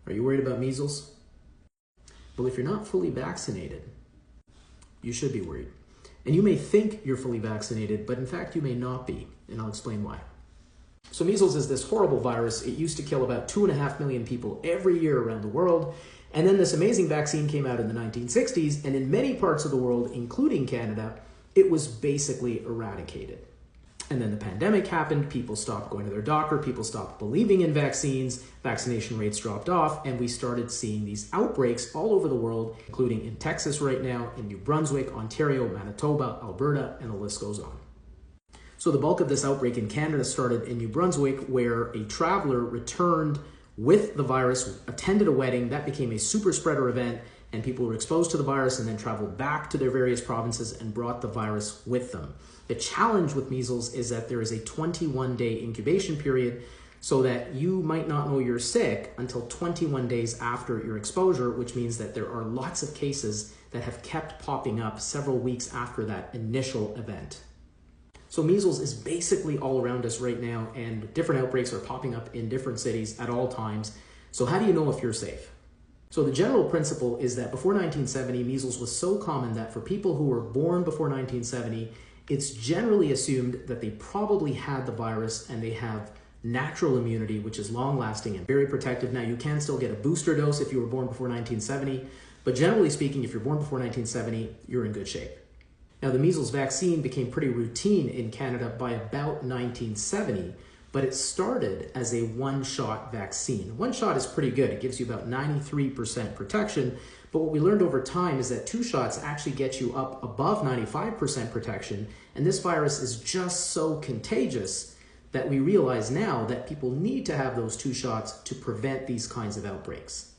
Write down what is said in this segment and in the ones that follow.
Are you worried about measles? Well, if you're not fully vaccinated, you should be worried. And you may think you're fully vaccinated, but in fact you may not be, and I'll explain why. So measles is this horrible virus. It used to kill about 2.5 million people every year around the world. And then this amazing vaccine came out in the 1960s, and in many parts of the world, including Canada, it was basically eradicated. And then the pandemic happened, people stopped going to their doctor, people stopped believing in vaccines, vaccination rates dropped off, and we started seeing these outbreaks all over the world, including in Texas right now, in New Brunswick, Ontario, Manitoba, Alberta, and the list goes on. So the bulk of this outbreak in Canada started in New Brunswick, where a traveler returned with the virus, attended a wedding, that became a super spreader event, and people were exposed to the virus and then traveled back to their various provinces and brought the virus with them. The challenge with measles is that there is a 21-day incubation period, so that you might not know you're sick until 21 days after your exposure, which means that there are lots of cases that have kept popping up several weeks after that initial event. So measles is basically all around us right now, and different outbreaks are popping up in different cities at all times. So how do you know if you're safe? So the general principle is that before 1970, measles was so common that for people who were born before 1970, it's generally assumed that they probably had the virus and they have natural immunity, which is long-lasting and very protective. Now, you can still get a booster dose if you were born before 1970, but generally speaking, if you're born before 1970, you're in good shape. Now, the measles vaccine became pretty routine in Canada by about 1970, but it started as a one-shot vaccine. One shot is pretty good. It gives you about 93% protection, but what we learned over time is that 2 shots actually get you up above 95% protection, and this virus is just so contagious that we realize now that people need to have those 2 shots to prevent these kinds of outbreaks.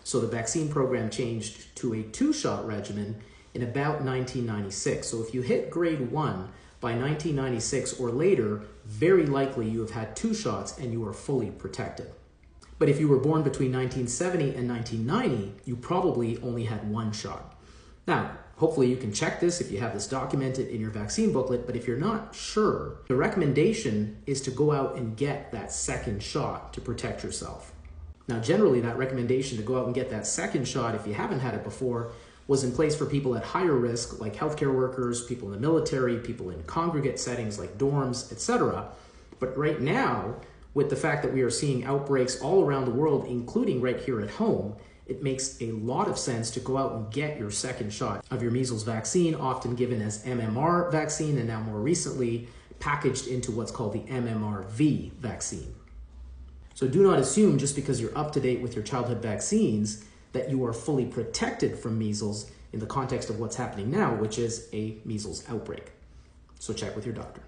So the vaccine program changed to a 2-shot regimen in about 1996. So if you hit grade 1 by 1996 or later, very likely you have had 2 shots and you are fully protected. But if you were born between 1970 and 1990, you probably only had 1 shot. Now, hopefully you can check this if you have this documented in your vaccine booklet, but if you're not sure, the recommendation is to go out and get that 2nd shot to protect yourself. Now, generally that recommendation to go out and get that 2nd shot if you haven't had it before was in place for people at higher risk, like healthcare workers, people in the military, people in congregate settings like dorms, etc. But right now, with the fact that we are seeing outbreaks all around the world, including right here at home, it makes a lot of sense to go out and get your 2nd shot of your measles vaccine, often given as MMR vaccine, and now more recently packaged into what's called the MMRV vaccine. So do not assume just because you're up to date with your childhood vaccines that you are fully protected from measles in the context of what's happening now, which is a measles outbreak. So check with your doctor.